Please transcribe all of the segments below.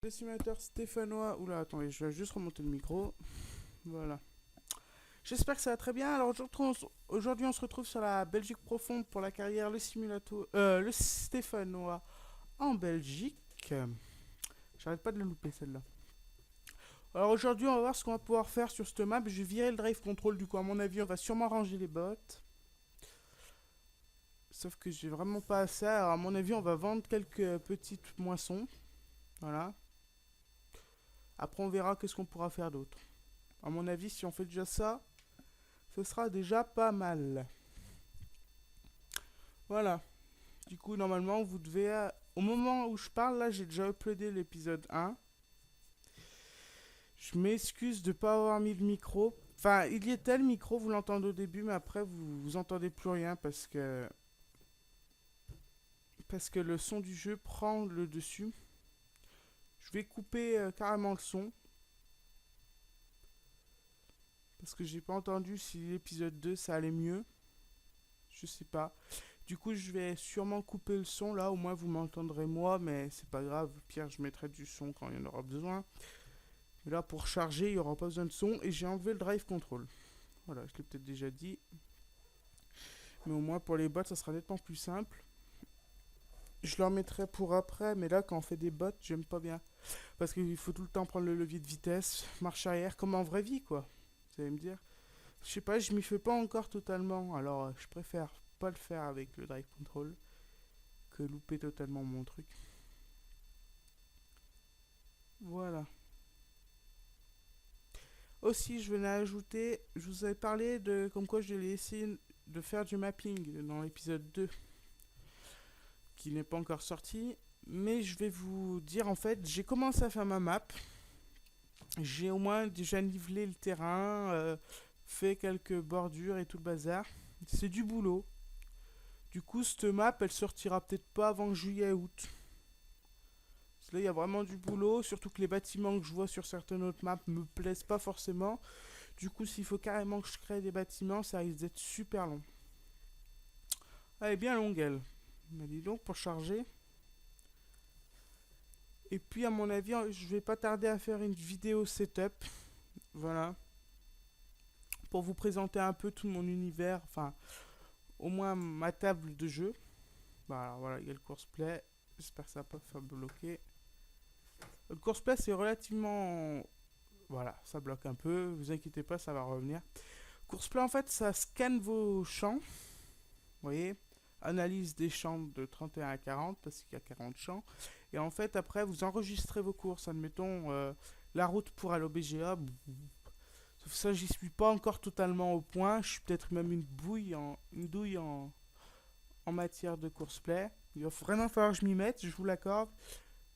Le simulateur stéphanois. Oula, attendez, je vais juste remonter le micro. Voilà. J'espère que ça va très bien. Alors aujourd'hui, on se retrouve sur la Belgique profonde pour la carrière le simulateur, le stéphanois en Belgique. J'arrête pas de le louper celle-là. Alors aujourd'hui, on va voir ce qu'on va pouvoir faire sur cette map. Je vais virer le drive control du coup. À mon avis, on va sûrement ranger les bots. Sauf que j'ai vraiment pas assez. Alors à mon avis, on va vendre quelques petites moissons. Voilà. Après, on verra qu'est-ce qu'on pourra faire d'autre. À mon avis, si on fait déjà ça, ce sera déjà pas mal. Voilà. Du coup, normalement, vous devez... Au moment où je parle, là, j'ai déjà uploadé l'épisode 1. Je m'excuse de ne pas avoir mis le micro. Enfin, il y était le micro, vous l'entendez au début, mais après, vous entendez plus rien parce que... Parce que le son du jeu prend le dessus. Je vais couper carrément le son. Parce que j'ai pas entendu si l'épisode 2 ça allait mieux. Je sais pas. Du coup, je vais sûrement couper le son là, au moins vous m'entendrez moi, mais c'est pas grave. Pierre, je mettrai du son quand il y en aura besoin. Mais là, pour charger, il n'y aura pas besoin de son et j'ai enlevé le drive control. Voilà, je l'ai peut-être déjà dit. Mais au moins pour les bots, ça sera nettement plus simple. Je leur mettrai pour après, mais là, quand on fait des bots, j'aime pas bien. Parce qu'il faut tout le temps prendre le levier de vitesse, marche arrière, comme en vraie vie, quoi. Vous allez me dire. Je sais pas, je m'y fais pas encore totalement, alors je préfère pas le faire avec le drive control que louper totalement mon truc. Voilà. Aussi, je venais ajouter, je vous avais parlé de comme quoi je vais essayer de faire du mapping dans l'épisode 2, qui n'est pas encore sorti. Mais je vais vous dire, en fait, j'ai commencé à faire ma map. J'ai au moins déjà nivelé le terrain, fait quelques bordures et tout le bazar. C'est du boulot. Du coup, cette map, elle sortira peut-être pas avant juillet-août. Là, il y a vraiment du boulot, surtout que les bâtiments que je vois sur certaines autres maps me plaisent pas forcément. Du coup, s'il faut carrément que je crée des bâtiments, ça risque d'être super long. Elle est bien longue, elle. Mais dis donc, pour charger. Et puis, à mon avis, je vais pas tarder à faire une vidéo setup. Voilà. Pour vous présenter un peu tout mon univers. Enfin, au moins ma table de jeu. Bah, alors voilà, il y a le courseplay. J'espère que ça va pas faire bloquer. Le courseplay, c'est relativement... Voilà, ça bloque un peu. Vous inquiétez pas, ça va revenir. Courseplay, en fait, ça scanne vos champs. Vous voyez, analyse des champs de 31 à 40 parce qu'il y a 40 champs. Et en fait, après, vous enregistrez vos courses. Admettons, la route pour aller au BGA. Sauf ça, j'y suis pas encore totalement au point. Je suis peut-être même une douille en matière de courseplay. Il va vraiment falloir que je m'y mette, je vous l'accorde.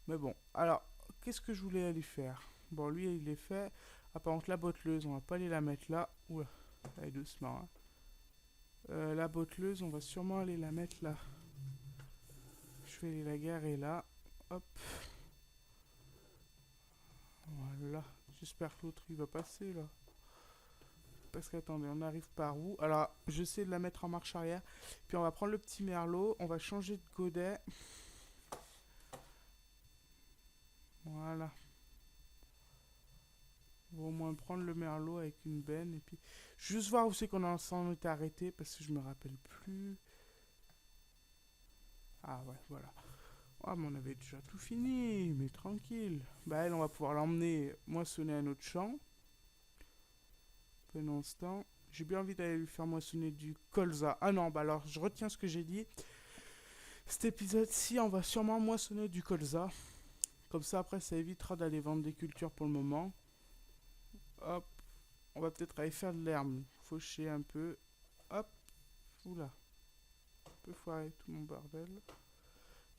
Mais bon, alors, qu'est-ce que je voulais aller faire? Bon, lui, il est fait. Ah, par contre, la botteleuse, on va pas aller la mettre là. Oula, allez doucement. Hein. La botteleuse, on va sûrement aller la mettre là. Je vais aller la garer là. Hop. Voilà. J'espère que l'autre il va passer là. Parce qu'attendez, on arrive par où? Alors, j'essaie de la mettre en marche arrière. Puis on va prendre le petit merlot. On va changer de godet. Voilà. On va au moins prendre le merlot avec une benne. Et puis, juste voir où c'est qu'on s'en est arrêté. Parce que je me rappelle plus. Ah ouais, voilà. Ah, mais on avait déjà tout fini, mais tranquille. Bah, elle, on va pouvoir l'emmener moissonner un autre champ. Pendant ce temps, j'ai bien envie d'aller lui faire moissonner du colza. Ah non, bah alors, je retiens ce que j'ai dit. Cet épisode-ci, on va sûrement moissonner du colza. Comme ça, après, ça évitera d'aller vendre des cultures pour le moment. Hop, on va peut-être aller faire de l'herbe. Faucher un peu. Hop, oula. Un peu foiré tout mon bordel.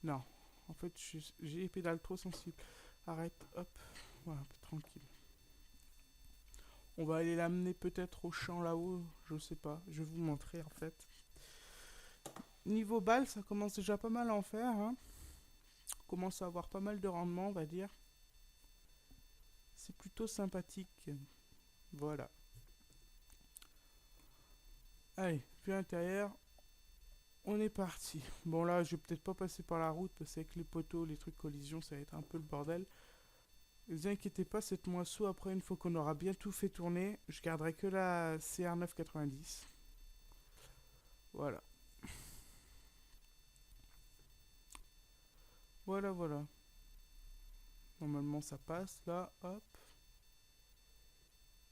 Non, en fait, j'ai les pédales trop sensibles. Arrête, hop. Voilà, un peu tranquille. On va aller l'amener peut-être au champ là-haut, je sais pas. Je vais vous montrer en fait. Niveau balle, ça commence déjà pas mal à en faire. Hein. On commence à avoir pas mal de rendement, on va dire. C'est plutôt sympathique. Voilà. Allez, puis à l'intérieur, on est parti. Bon là, je vais peut-être pas passer par la route parce qu'avec les poteaux, les trucs collision, ça va être un peu le bordel. Ne vous inquiétez pas, cette moisseau, après, une fois qu'on aura bien tout fait tourner, je garderai que la CR990. Voilà. Voilà, voilà. Normalement, ça passe, là, hop.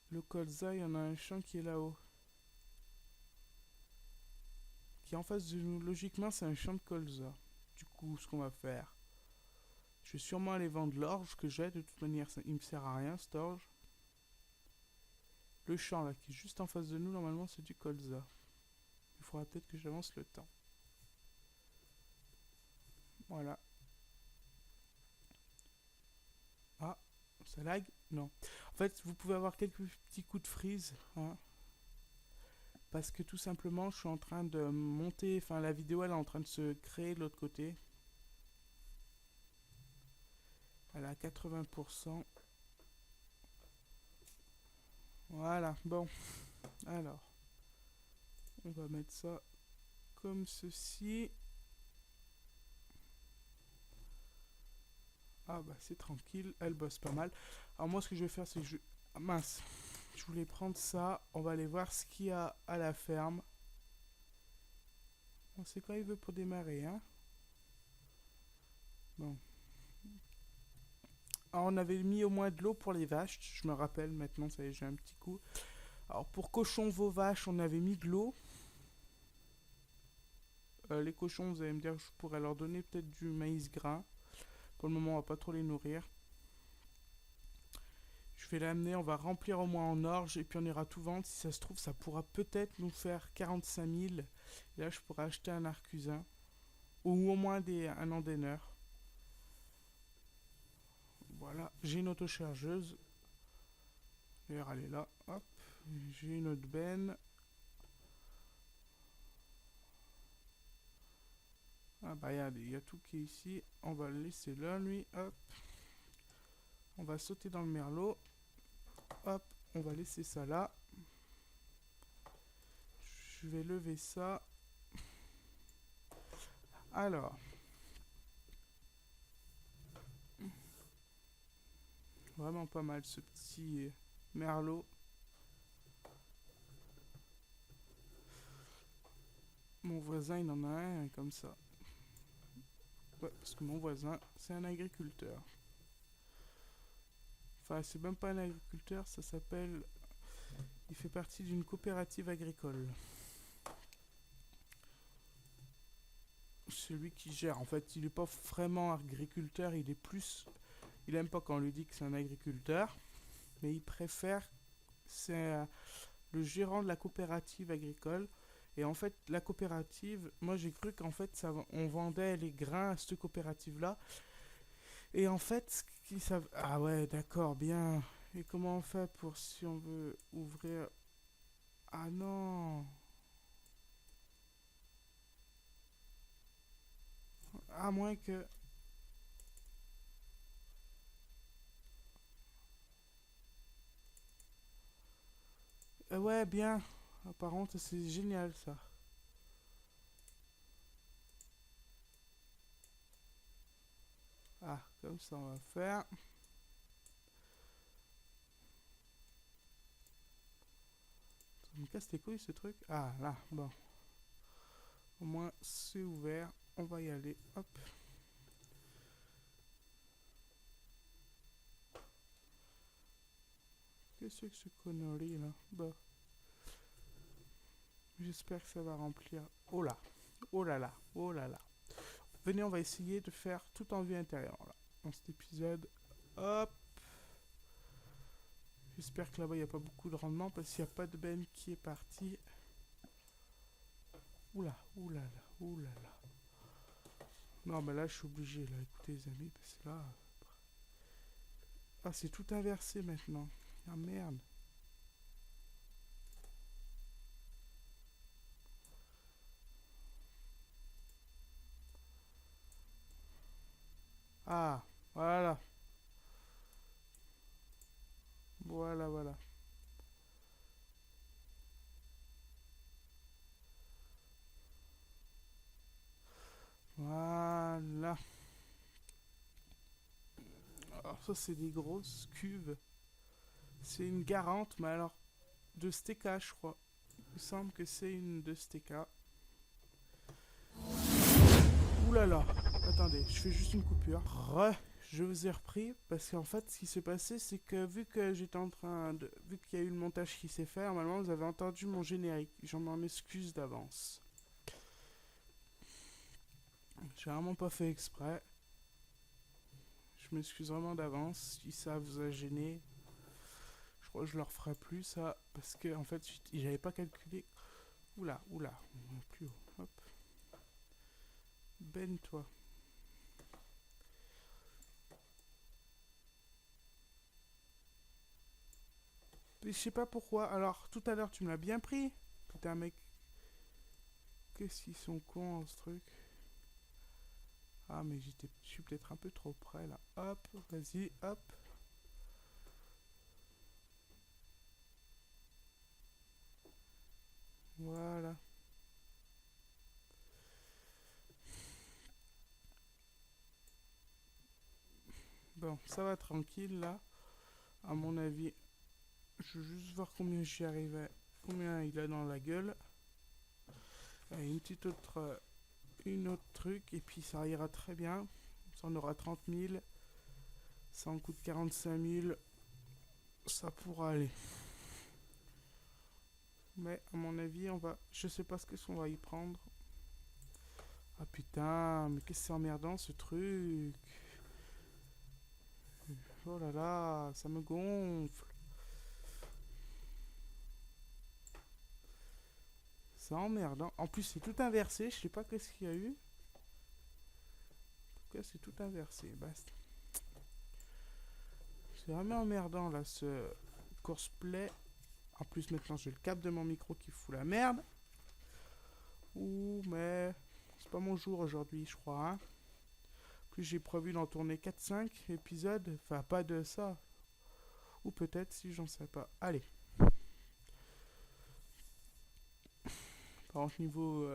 Le colza, il y en a un champ qui est là-haut. Qui est en face de nous. Logiquement, c'est un champ de colza. Du coup, ce qu'on va faire, je vais sûrement aller vendre l'orge que j'ai. De toute manière, ça, il me sert à rien, cet orge. Le champ, là, qui est juste en face de nous, normalement, c'est du colza. Il faudra peut-être que j'avance le temps. Voilà. Ah, ça lag? Non. En fait, vous pouvez avoir quelques petits coups de freeze, hein, parce que tout simplement, je suis en train de monter, enfin, la vidéo, elle est en train de se créer de l'autre côté. Elle est à 80%. Voilà, bon. Alors, on va mettre ça comme ceci. Ah bah c'est tranquille, elle bosse pas mal. Alors moi ce que je vais faire c'est que je... Ah, mince, je voulais prendre ça. On va aller voir ce qu'il y a à la ferme. On sait quand il veut pour démarrer, hein. Bon. Alors on avait mis au moins de l'eau pour les vaches, je me rappelle maintenant, ça y est, j'ai un petit coup. Alors pour cochons, vos vaches, on avait mis de l'eau. Les cochons, vous allez me dire que je pourrais leur donner peut-être du maïs grain. Pour le moment, on va pas trop les nourrir. Je vais l'amener, on va remplir au moins en orge et puis on ira tout vendre. Si ça se trouve, ça pourra peut-être nous faire 45 000. Et là, je pourrais acheter un arcusin. Ou au moins un endaineur. Voilà, j'ai une autochargeuse. D'ailleurs, elle est là. Hop, j'ai une autre benne. Ah bah regardez, il y a tout qui est ici. On va le laisser là, lui. Hop. On va sauter dans le merlot. Hop, on va laisser ça là. Je vais lever ça. Alors. Vraiment pas mal ce petit merlot. Mon voisin, il en a un comme ça. Ouais, parce que mon voisin, c'est un agriculteur. Enfin, c'est même pas un agriculteur, ça s'appelle... Il fait partie d'une coopérative agricole. Celui qui gère, en fait, il est pas vraiment agriculteur, il est plus... Il aime pas quand on lui dit que c'est un agriculteur, mais il préfère... C'est le gérant de la coopérative agricole. Et en fait, la coopérative, moi j'ai cru qu'en fait, on vendait les grains à cette coopérative-là. Et en fait, ce qu'ils savent... Ah ouais, d'accord, bien. Et comment on fait pour si on veut ouvrir... Ah non. À moins que... ouais, bien. Apparemment, c'est génial ça. Ah, comme ça on va faire. Ça me casse les couilles ce truc. Ah, là, bon. Au moins, c'est ouvert. On va y aller. Hop. Qu'est-ce que ce connerie là? Bah. J'espère que ça va remplir. Oh là. Oh là là. Oh là là. Venez, on va essayer de faire tout en vue intérieure là. Dans cet épisode. Hop. J'espère que là-bas il n'y a pas beaucoup de rendement parce qu'il n'y a pas de benne qui est partie. Oula, oula là, oula là. Non, mais là je suis obligé là. Écoutez les amis, parce que là. Ah, c'est tout inversé maintenant. Ah merde. Ah, voilà. Voilà, voilà. Voilà. Oh, Ça, c'est des grosses cuves. C'est une Garante, mais alors de Steka, je crois. Il me semble que c'est une de Steka. Ouh là là. Attendez, je fais juste une coupure. Je vous ai repris parce qu'en fait, ce qui s'est passé, c'est que vu que j'étais en train de... Vu qu'il y a eu le montage qui s'est fait, normalement, vous avez entendu mon générique. J'en m'en excuse d'avance. J'ai vraiment pas fait exprès. Je m'excuse vraiment d'avance si ça vous a gêné. Je crois que je leur ferai plus ça parce que en fait, j'avais pas calculé. Oula, oula, plus haut. Hop. Ben toi. Je sais pas pourquoi. Alors, tout à l'heure, tu me l'as bien pris. Putain, mec. Qu'est-ce qu'ils sont cons, ce truc. Ah, mais je suis peut-être un peu trop près, là. Hop, vas-y, hop. Voilà. Bon, ça va tranquille, là. À mon avis, je veux juste voir combien j'y arrivais. Combien il a dans la gueule. Et une autre truc, et puis ça ira très bien. Ça en aura 30 000. Ça en coûte 45 000. Ça pourra aller. Mais à mon avis, on va... Je sais pas ce que on va y prendre. Ah putain, mais qu'est-ce que c'est emmerdant ce truc. Oh là là, ça me gonfle. C'est emmerdant. En plus, c'est tout inversé. Je sais pas qu'est-ce qu'il y a eu. En tout cas, c'est tout inversé. Basta. C'est vraiment emmerdant là, ce course-play. En plus, maintenant, j'ai le câble de mon micro qui fout la merde. Ouh, mais c'est pas mon jour aujourd'hui, je crois. Hein. Plus j'ai prévu d'en tourner 4-5 épisodes. Enfin, pas de ça. Ou peut-être, si j'en sais pas. Allez. Par contre, niveau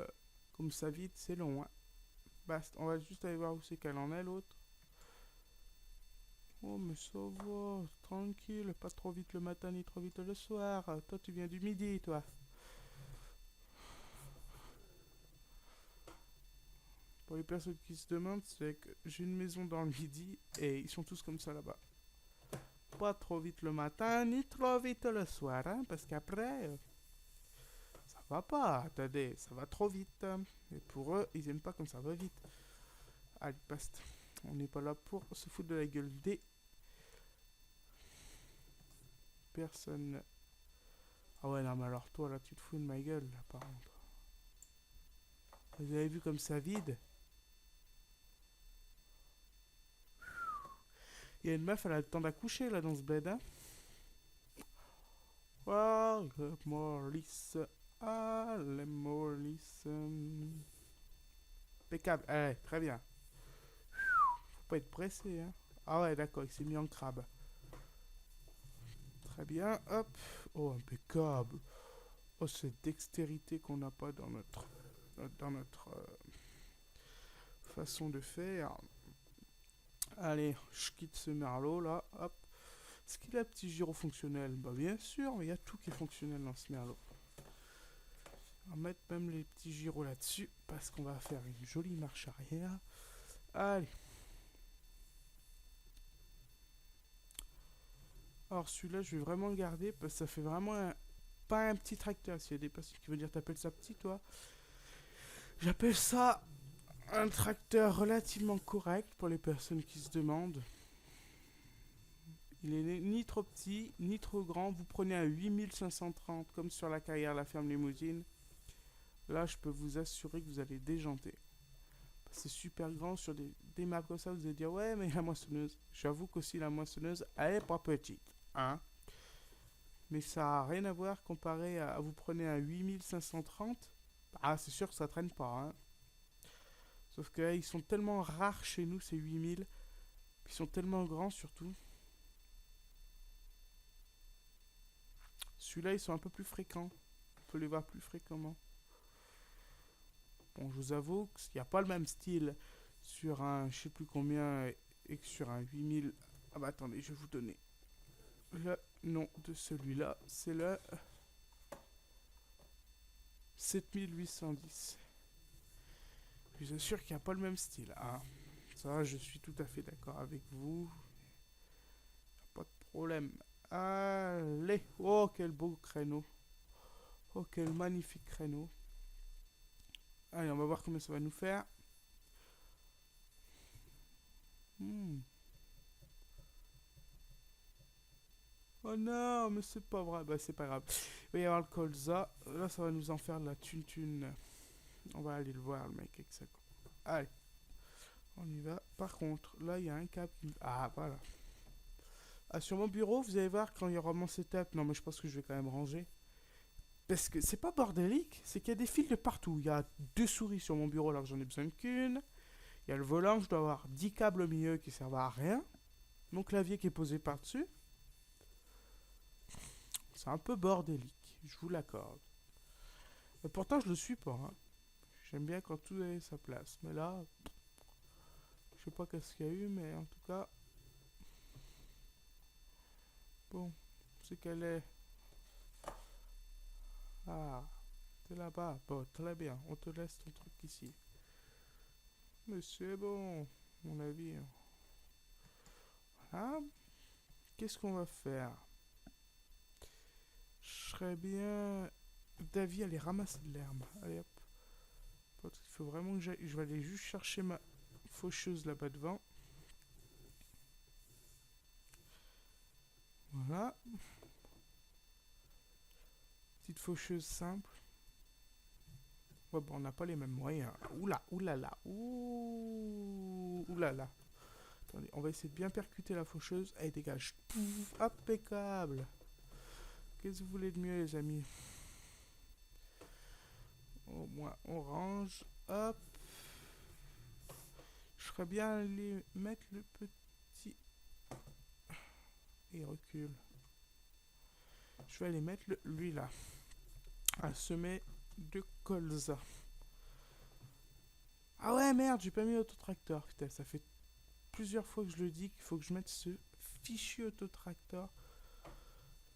comme ça vite, c'est long. Hein. Basta. On va juste aller voir où c'est qu'elle en est, l'autre. Oh, mais ça va. Tranquille. Pas trop vite le matin ni trop vite le soir. Toi, tu viens du midi, toi. Pour les personnes qui se demandent, c'est que j'ai une maison dans le midi et ils sont tous comme ça là-bas. Pas trop vite le matin, ni trop vite le soir, hein, parce qu'après, ça va pas, attendez, ça va trop vite. Et pour eux, ils aiment pas comme ça va vite. Allez, basta. On n'est pas là pour se foutre de la gueule des personnes. Ah ouais, non, mais alors toi, là, tu te fous de ma gueule, là, par contre. Vous avez vu comme ça vide. Il y a une meuf, elle a le temps d'accoucher, là, dans ce bled, hein. Oh, le Morlis. Ah, le Morlis. Impeccable. Allez, très bien. Faut pas être pressé, hein. Ah ouais, d'accord, il s'est mis en crabe. Très bien, hop. Oh, impeccable. Oh, cette dextérité qu'on n'a pas dans notre façon de faire. Allez, je quitte ce merlot là, hop. Est-ce qu'il a un petit gyro fonctionnel? Bah bien sûr, mais il y a tout qui est fonctionnel dans ce merlot. On va mettre même les petits gyros là-dessus, parce qu'on va faire une jolie marche arrière. Allez. Alors celui-là, je vais vraiment le garder, parce que ça fait vraiment pas un petit tracteur. S'il y a des personnes qui veulent dire, t'appelles ça petit, toi? J'appelle ça un tracteur relativement correct pour les personnes qui se demandent. Il est ni trop petit, ni trop grand. Vous prenez un 8530 comme sur la carrière La Ferme Limousine. Là, je peux vous assurer que vous allez déjanter. C'est super grand sur des maps comme ça. Vous allez dire, ouais, mais la moissonneuse. J'avoue qu'aussi la moissonneuse, elle est pas petite. Hein, mais ça n'a rien à voir comparé à vous prenez un 8530. Ah, c'est sûr que ça traîne pas. Hein. Sauf que ils sont tellement rares chez nous, ces 8000. Ils sont tellement grands surtout. Celui-là, ils sont un peu plus fréquents. On peut les voir plus fréquemment. Bon, je vous avoue qu'il n'y a pas le même style sur un je sais plus combien et que sur un 8000 Ah bah attendez, je vais vous donner le nom de celui-là. C'est le 7810. Je vous assure qu'il n'y a pas le même style. Hein. Ça, je suis tout à fait d'accord avec vous. Pas de problème. Allez. Oh, quel beau créneau. Oh, quel magnifique créneau. Allez, on va voir combien ça va nous faire. Oh non, mais c'est pas vrai. Bah, c'est pas grave. Il va y avoir le colza. Là, ça va nous en faire de la thune. On va aller le voir, le mec, avec ça. Allez. On y va. Par contre, là, il y a un câble qui... Ah, voilà. Ah, sur mon bureau, vous allez voir quand il y aura mon setup. Non, mais je pense que je vais quand même ranger. Parce que c'est pas bordélique, c'est qu'il y a des fils de partout. Il y a 2 souris sur mon bureau alors que j'en ai besoin qu'une. Il y a le volant, je dois avoir 10 câbles au milieu qui servent à rien. Mon clavier qui est posé par-dessus. C'est un peu bordélique, je vous l'accorde. Mais pourtant, je le suis pas. Hein. J'aime bien quand tout est à sa place. Mais là, je sais pas qu'est-ce qu'il y a eu, mais en tout cas... Bon, c'est qu'elle est... Ah, t'es là-bas. Bon, très bien. On te laisse ton truc ici. Mais c'est bon, mon avis. Voilà. Qu'est-ce qu'on va faire? Je serais bien d'avis à aller ramasser de l'herbe. Allez hop. Il faut vraiment que j'aille. Je vais aller juste chercher ma faucheuse là-bas devant. Voilà. Petite faucheuse simple. Ouais, bon, on n'a pas les mêmes moyens. Oula, oulala. Oulala. Attendez, on va essayer de bien percuter la faucheuse. Allez, dégage. Pouf, impeccable. Qu'est-ce que vous voulez de mieux, les amis? Au moins, on range. Hop. Je ferais bien aller mettre le petit... Et recule. Je vais aller mettre lui là. Un semet de colza. Ah ouais, merde, j'ai pas mis l'autotracteur. Putain, ça fait plusieurs fois que je le dis qu'il faut que je mette ce fichu autotracteur.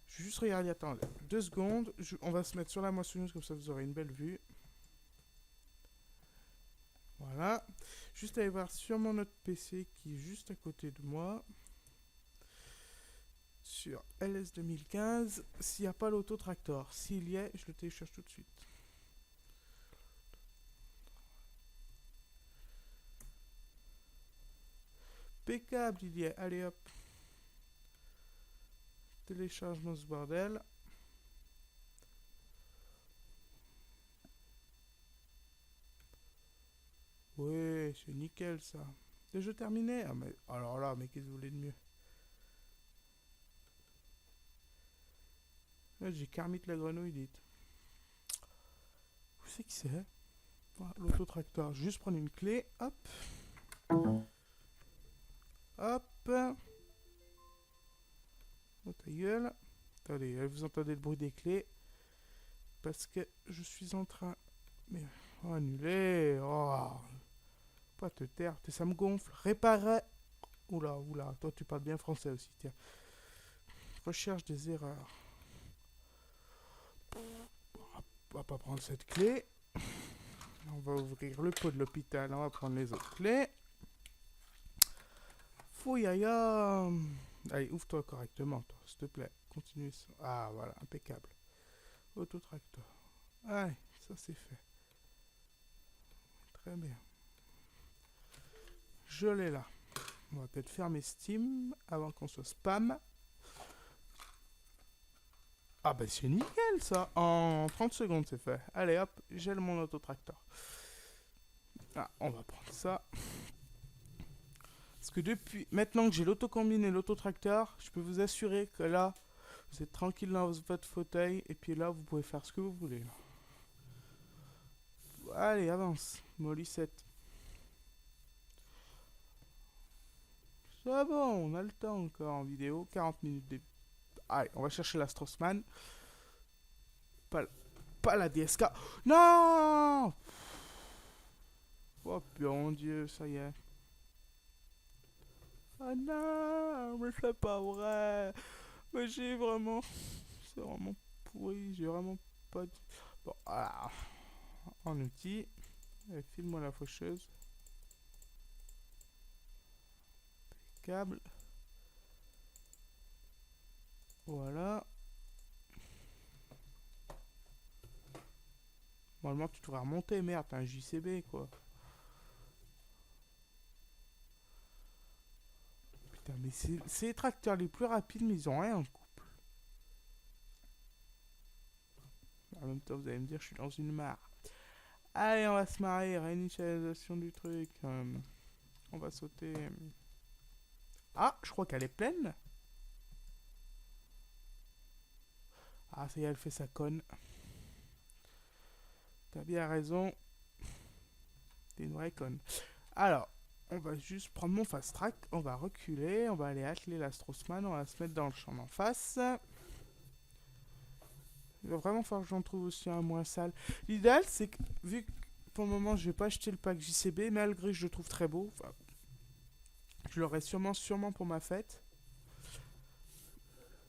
Je vais juste regarder, attendez, 2 secondes. On va se mettre sur la moissonneuse, comme ça vous aurez une belle vue. Voilà. Juste aller voir sur mon autre PC qui est juste à côté de moi. Sur LS 2015, s'il n'y a pas l'autotracteur. S'il y est, je le télécharge tout de suite. Impeccable, il y est. Allez hop. Télécharge-moi ce bordel. Ouais, c'est nickel ça. Déjà terminé? Ah, mais alors là, mais qu'est-ce que vous voulez de mieux? Ouais, j'ai Kermit la grenouille, dites. Où c'est qui c'est? Voilà, l'autotracteur. Juste prendre une clé. Hop. Hop. Oh ta gueule. Attendez, vous entendez le bruit des clés. Parce que je suis en train... Mais... Oh, annulé. Oh. Pas te taire. Ça me gonfle. Réparer. Oula, oula. Toi, tu parles bien français aussi, tiens. Recherche des erreurs. On va pas prendre cette clé. On va ouvrir le pot de l'hôpital. On va prendre les autres clés. Fouillaya. Allez, ouvre-toi correctement, toi, s'il te plaît. Continue ça. Ah, voilà, impeccable. Autotracteur. Allez, ça c'est fait. Très bien. Je l'ai là. On va peut-être fermer Steam avant qu'on soit spam. Ah bah c'est nickel ça. En 30 secondes c'est fait. Allez hop, j'ai mon autotracteur. Ah, on va prendre ça. Parce que depuis maintenant que j'ai l'autocombine et l'autotracteur, je peux vous assurer que là, vous êtes tranquille dans votre fauteuil. Et puis là, vous pouvez faire ce que vous voulez. Allez, avance. Molly 7. C'est bon, on a le temps encore en vidéo. 40 minutes de... Allez, on va chercher la Strassman. Pas la DSK. Non! Oh, mon Dieu, ça y est. Ah non, mais c'est pas vrai. Mais j'ai vraiment... C'est vraiment pourri, j'ai vraiment pas... Bon, alors, en outil, file-moi la faucheuse. Câble. Voilà. Normalement, tu devrais remonter, merde, t'as un JCB, quoi. Putain, mais c'est les tracteurs les plus rapides, mais ils ont rien en couple. En même temps, vous allez me dire, je suis dans une mare. Allez, on va se marrer, réinitialisation du truc. On va sauter. Ah, je crois qu'elle est pleine. Ah, ça y est, elle fait sa conne. T'as bien raison. T'es une vraie conne. Alors, on va juste prendre mon fast track. On va reculer. On va aller atteler la Straussmann. On va se mettre dans le champ d'en face. Il va vraiment falloir que j'en trouve aussi un moins sale. L'idéal, c'est que, vu que pour le moment, je vais pas acheter le pack JCB, malgré que je le trouve très beau. Enfin, je l'aurai sûrement pour ma fête.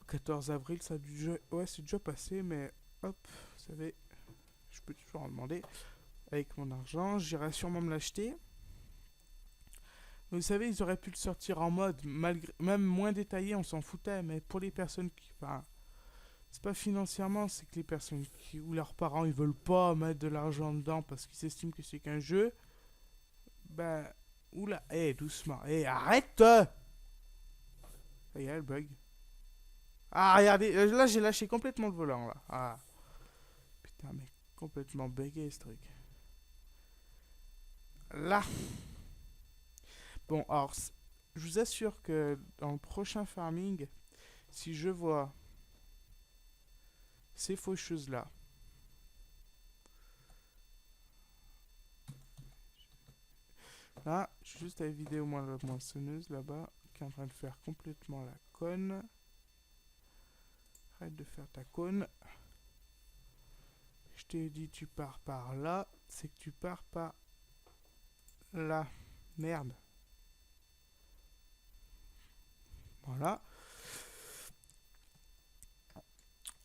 14 avril, ça a dû... Ouais, c'est déjà passé, mais hop, vous savez, je peux toujours en demander. Avec mon argent, j'irai sûrement me l'acheter. Vous savez, ils auraient pu le sortir en mode, malgré, même moins détaillé, on s'en foutait, mais pour les personnes qui... Enfin, c'est pas financièrement, c'est que les personnes qui, ou leurs parents, ils veulent pas mettre de l'argent dedans parce qu'ils estiment que c'est qu'un jeu. Ben, oula, doucement, arrête. Ça y est, le bug. Ah, regardez, là j'ai lâché complètement le volant, là. Ah, putain, mais complètement bugué ce truc. Là. Bon, alors, je vous assure que dans le prochain farming, si je vois ces faucheuses-là, là, je suis juste à vider au moins la moissonneuse là-bas, qui est en train de faire complètement la conne. Arrête de faire ta conne. Je t'ai dit tu pars par là, c'est que tu pars par là. Merde. Voilà.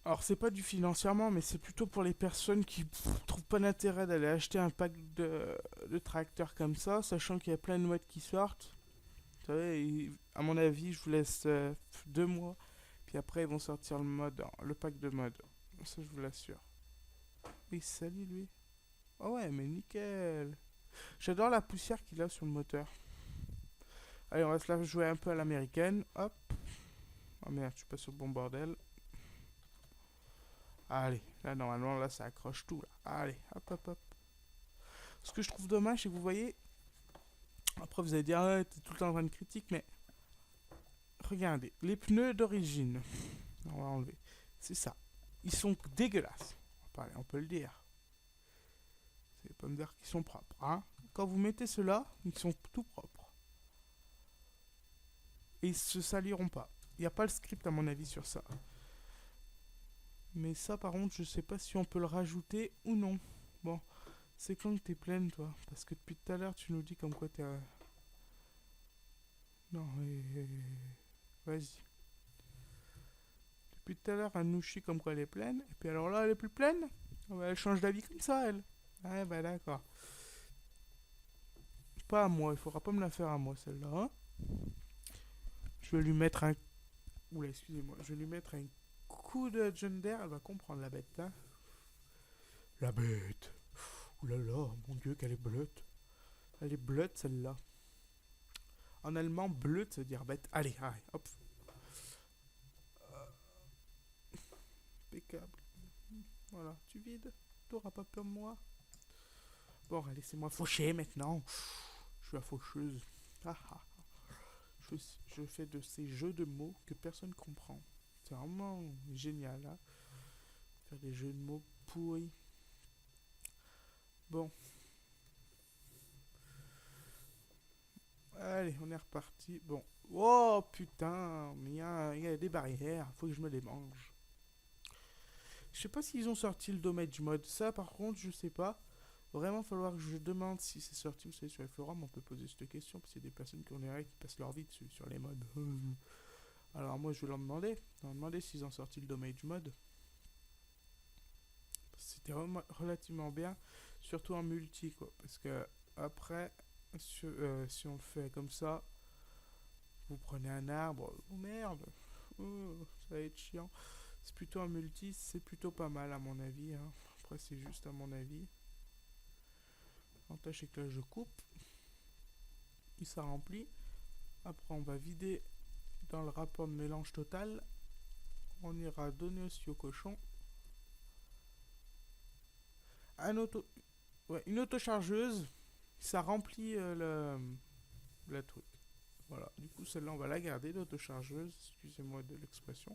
Alors c'est pas du financièrement, mais c'est plutôt pour les personnes qui trouvent pas d'intérêt d'aller acheter un pack de tracteurs comme ça, sachant qu'il y a plein de modes qui sortent. Vous savez, à mon avis, je vous laisse 2 mois, puis après ils vont sortir le pack de mode. Ça je vous l'assure. Oui, salut lui. Ah ouais, mais nickel. J'adore la poussière qu'il a sur le moteur. Allez, on va se la jouer un peu à l'américaine. Hop. Oh merde, je suis pas sur le bon bordel. Allez, là normalement, là ça accroche tout. Là. Allez, hop, hop, hop. Ce que je trouve dommage, c'est que vous voyez. Après, vous allez dire, ah, t'es tout le temps en train de critique, mais. Regardez, les pneus d'origine. On va enlever. C'est ça. Ils sont dégueulasses. On peut le dire. C'est pas me dire qu'ils sont propres. Hein. Quand vous mettez ceux-là, ils sont tout propres. Et ils se saliront pas. Il n'y a pas le script à mon avis sur ça. Mais ça par contre je sais pas si on peut le rajouter ou non. Bon, c'est quand que t'es pleine toi. Parce que depuis tout à l'heure tu nous dis comme quoi t'es... Non, vas-y. Depuis tout à l'heure elle nous chie comme quoi elle est pleine. Et puis alors là elle est plus pleine. Oh, bah, elle change d'avis comme ça elle. Ouais bah d'accord. Pas à moi, il faudra pas me la faire à moi celle-là. Hein. Je vais lui mettre un... Oula excusez-moi. Je vais lui mettre un coup de John d'air, elle va comprendre la bête. Hein. La bête. Ouh là là, mon dieu, qu'elle est bleute. Elle est bleute celle-là. En allemand, bleute, ça veut dire bête. Allez, allez, hop. Impeccable. Voilà, tu vides. T'auras pas peur de moi. Bon, laissez-moi faucher maintenant. Je suis la faucheuse. Ah, ah. Je fais de ces jeux de mots que personne comprend. C'est vraiment génial, hein. Faire des jeux de mots pourris. Bon. Allez, on est reparti. Bon. Oh putain, mais il y a des barrières. Faut que je me les mange. Je sais pas s'ils ont sorti le damage mode. Ça, par contre, je sais pas. Vraiment falloir que je demande si c'est sorti. Vous savez, sur les forums, on peut poser cette question, parce qu'il y a des personnes qui qui passent leur vie dessus, sur les mods. Alors moi, je vais leur demander s'ils ont sorti le damage mode. C'était relativement bien, surtout en multi, quoi. Parce que après, si on le fait comme ça, vous prenez un arbre, oh merde, ça va être chiant. C'est plutôt un multi, c'est plutôt pas mal à mon avis, hein. Après, c'est juste à mon avis. L'avantage, c'est que là, je coupe, il ça remplit. Après, on va vider dans le rapport de mélange total. On ira donner aussi au cochon une autochargeuse. Ça remplit le truc. Voilà, du coup celle-là on va la garder, l'autochargeuse, excusez-moi de l'expression.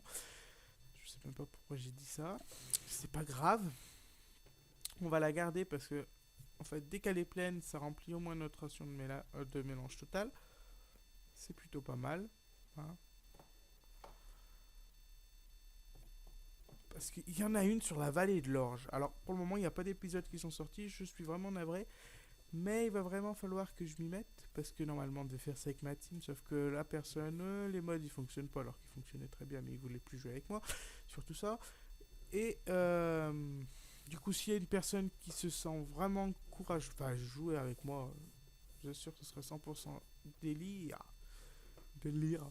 Je sais même pas pourquoi j'ai dit ça. C'est pas grave. On va la garder parce que en fait dès qu'elle est pleine, ça remplit au moins notre ration de mélange total. C'est plutôt pas mal. Hein. Parce qu'il y en a une sur la vallée de l'Orge. Alors pour le moment il n'y a pas d'épisodes qui sont sortis, je suis vraiment navré. Mais il va vraiment falloir que je m'y mette, parce que normalement on devait faire ça avec ma team, sauf que la personne, les mods ils fonctionnent pas, alors qu'ils fonctionnaient très bien, mais ils voulaient plus jouer avec moi, surtout ça. Et du coup, s'il y a une personne qui se sent vraiment courageuse, enfin jouer avec moi, je suis sûr que ce serait 100% délire. Délire.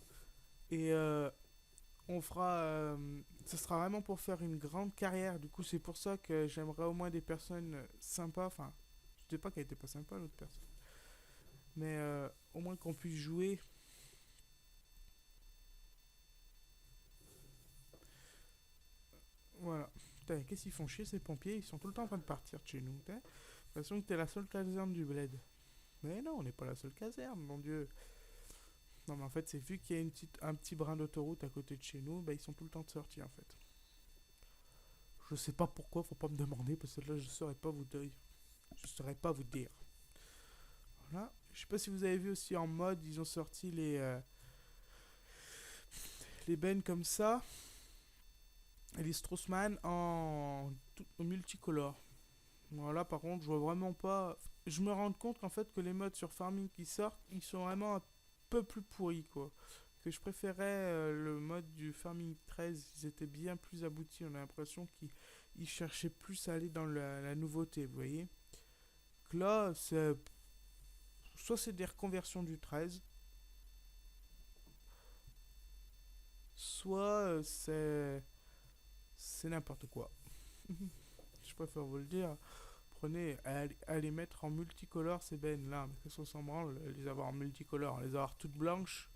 Et on fera. Ce sera vraiment pour faire une grande carrière, du coup, c'est pour ça que j'aimerais au moins des personnes sympas, enfin. Je dis pas qu'elle était pas sympa l'autre personne. Mais au moins qu'on puisse jouer. Voilà. Putain, qu'est-ce qu'ils font chier ces pompiers? Ils sont tout le temps en train de partir de chez nous. T'as l'impression que t'es la seule caserne du bled. Mais non, on n'est pas la seule caserne, mon dieu. Non mais en fait c'est vu qu'il y a un petit brin d'autoroute à côté de chez nous, bah ils sont tout le temps de sortie en fait. Je sais pas pourquoi, faut pas me demander parce que là je saurais pas vous dire. Je saurais pas vous dire. Voilà. Je sais pas si vous avez vu aussi en mode, ils ont sorti les bennes comme ça. Et les Straussman en multicolore. Voilà, par contre, je vois vraiment pas. Je me rends compte qu'en fait, que les modes sur Farming qui sortent, ils sont vraiment un peu plus pourris, quoi. Que je préférais le mode du Farming 13, ils étaient bien plus aboutis. On a l'impression qu'ils cherchaient plus à aller dans la nouveauté, vous voyez. Que là, soit c'est des reconversions du 13, soit c'est n'importe quoi. Je préfère vous le dire. Prenez, à les mettre en multicolore ces bennes là, mais qu'est-ce qu'on s'en branle, les avoir en multicolore, les avoir toutes blanches,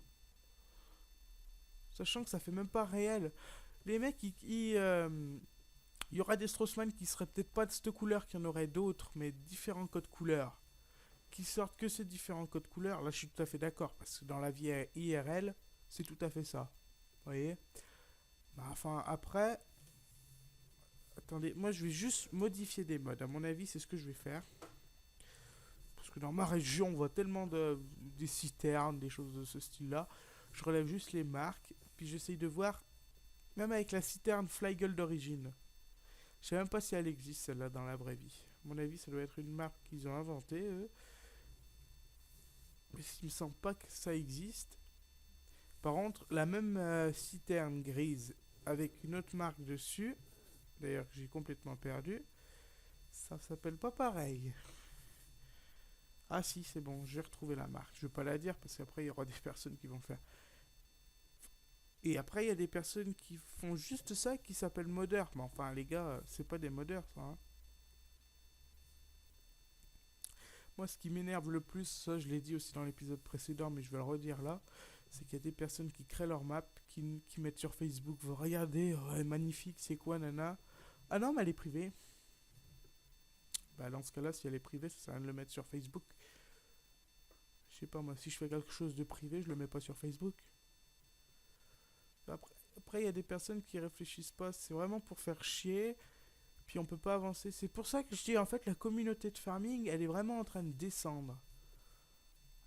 sachant que ça fait même pas réel. Les mecs, il y aura des Straussman qui seraient peut-être pas de cette couleur, qu'il y en aurait d'autres, mais différents codes couleurs, qui sortent que ces différents codes couleurs. Là, je suis tout à fait d'accord, parce que dans la vie IRL, c'est tout à fait ça. Vous voyez. Bah, enfin, après, attendez, moi je vais juste modifier des modes. À mon avis, c'est ce que je vais faire. Parce que dans ma région, on voit tellement des citernes, des choses de ce style-là. Je relève juste les marques. Puis j'essaye de voir, même avec la citerne Flygel d'origine. Je sais même pas si elle existe, celle-là, dans la vraie vie. À mon avis, ça doit être une marque qu'ils ont inventée, eux. Mais il me semble pas que ça existe. Par contre, la même citerne grise avec une autre marque dessus, d'ailleurs que j'ai complètement perdu, ça s'appelle pas pareil. Ah si, c'est bon, j'ai retrouvé la marque. Je vais pas la dire parce qu'après il y aura des personnes qui vont faire. Et après il y a des personnes qui font juste ça qui s'appellent modeurs. Mais enfin les gars, c'est pas des modeurs ça. Hein. Moi ce qui m'énerve le plus, ça je l'ai dit aussi dans l'épisode précédent mais je vais le redire là, c'est qu'il y a des personnes qui créent leur map, qui mettent sur Facebook, vous regardez, oh, magnifique, c'est quoi nana. Ah non mais elle est privée. Bah dans ce cas-là si elle est privée ça sert à rien de le mettre sur Facebook. Je sais pas moi, si je fais quelque chose de privé, je le mets pas sur Facebook. Après, il y a des personnes qui réfléchissent pas, c'est vraiment pour faire chier, puis on peut pas avancer. C'est pour ça que je dis, en fait, la communauté de farming, elle est vraiment en train de descendre.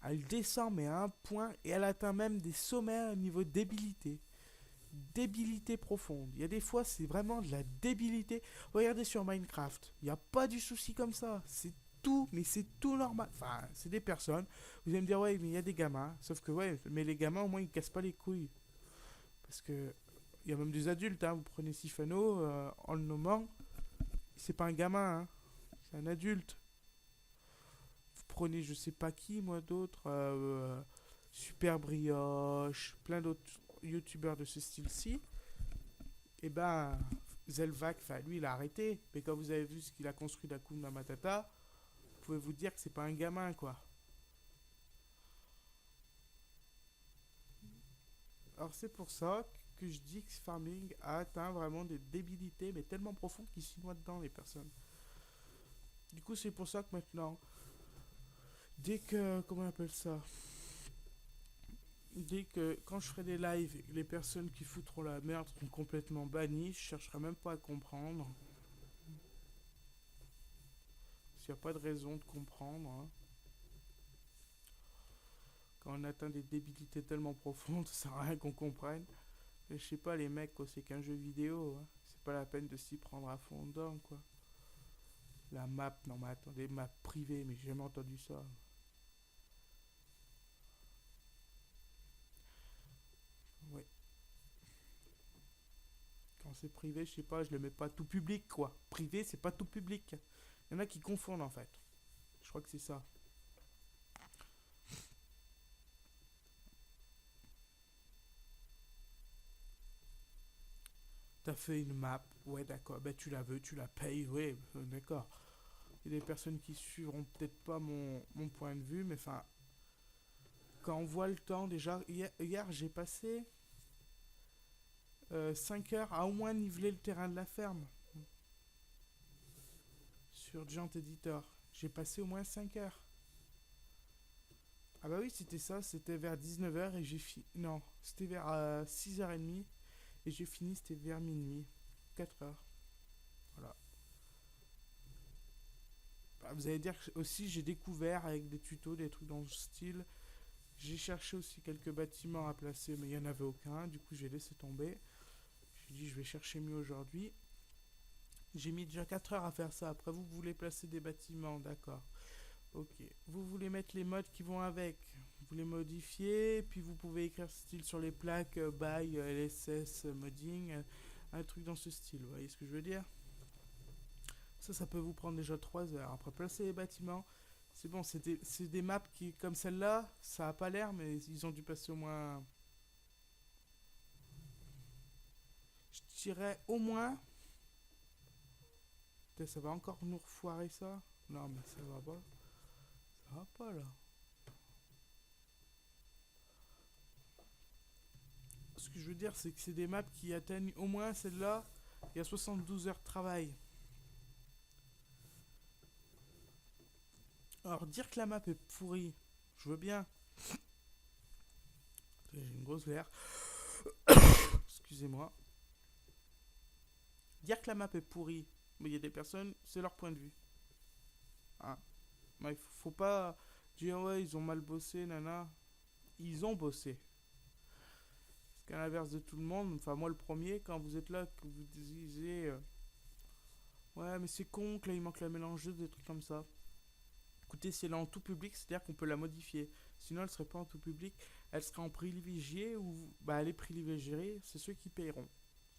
Elle descend, mais à un point, et elle atteint même des sommets au niveau débilité. Débilité profonde. Il y a des fois, c'est vraiment de la débilité. Regardez sur Minecraft, il n'y a pas du souci comme ça. C'est tout, mais c'est tout normal. Enfin, c'est des personnes. Vous allez me dire, ouais, mais il y a des gamins. Sauf que, ouais, mais les gamins, au moins, ils cassent pas les couilles. Parce que, il y a même des adultes, hein. Vous prenez Sifano, en le nommant, c'est pas un gamin, hein. C'est un adulte. Vous prenez, je sais pas qui, moi, d'autres. Super Brioche, plein d'autres youtubeurs de ce style-ci. Et ben, Zelvac, enfin, lui, il a arrêté. Mais quand vous avez vu ce qu'il a construit d'Akuna Matata, vous pouvez vous dire que c'est pas un gamin, quoi. Alors c'est pour ça que je dis que Farming a atteint vraiment des débilités, mais tellement profondes qu'ils s'y noient dedans, les personnes. Du coup, c'est pour ça que maintenant, dès que, comment on appelle ça, dès que, quand je ferai des lives, les personnes qui foutront la merde seront complètement bannies, je chercherai même pas à comprendre. S'il n'y a pas de raison de comprendre, hein. Quand on atteint des débilités tellement profondes, ça sert à rien qu'on comprenne. Et je sais pas, les mecs, quoi, c'est qu'un jeu vidéo, hein. C'est pas la peine de s'y prendre à fond dedans, quoi. La map, non mais attendez, map privée, mais j'ai jamais entendu ça. Ouais. Quand c'est privé, je sais pas, je le mets pas tout public, quoi. Privé, c'est pas tout public. Il y en a qui confondent, en fait. Je crois que c'est ça. T'as fait une map, ouais, d'accord. Ben, tu la veux, tu la payes, ouais, d'accord. Il y a des personnes qui suivront peut-être pas mon point de vue, mais enfin, quand on voit le temps, déjà, hier j'ai passé 5 heures à au moins niveler le terrain de la ferme sur Giant Editor. J'ai passé au moins 5 heures. Ah bah oui, c'était ça, c'était vers 19 heures et j'ai fini. Non, c'était vers 6h30 et j'ai fini, c'était vers minuit. 4 heures. Voilà. Bah, vous allez dire que aussi j'ai découvert avec des tutos, des trucs dans ce style. J'ai cherché aussi quelques bâtiments à placer, mais il n'y en avait aucun. Du coup, j'ai laissé tomber. J'ai dit, je vais chercher mieux aujourd'hui. J'ai mis déjà 4 heures à faire ça. Après, vous voulez placer des bâtiments, d'accord. Ok. Vous voulez mettre les modes qui vont avec. Vous les modifiez, puis vous pouvez écrire ce style sur les plaques by LSS modding, un truc dans ce style. Vous voyez ce que je veux dire? Ça peut vous prendre déjà 3 heures. Après, placer les bâtiments, c'est bon, c'est des maps qui, comme celle-là, ça a pas l'air, mais ils ont dû passer au moins, je dirais au moins, peut-être ça va encore nous refoirer ça. Non, mais ça va pas. Ça va pas là. Ce que je veux dire, c'est que c'est des maps qui atteignent au moins celle-là. Il y a 72 heures de travail. Alors, dire que la map est pourrie, je veux bien. J'ai une grosse glaire. Excusez-moi. Dire que la map est pourrie, mais il y a des personnes, c'est leur point de vue. Hein. Mais il faut pas dire, ouais, ils ont mal bossé, nana. Ils ont bossé. Parce qu'à l'inverse de tout le monde, enfin, moi le premier, quand vous êtes là, que vous disiez, ouais, mais c'est con que là il manque la mélangeuse, des trucs comme ça. Écoutez, si elle est en tout public, c'est-à-dire qu'on peut la modifier. Sinon, elle serait pas en tout public. Elle serait en privilégié ou bah, elle est privilégiée, c'est ceux qui paieront.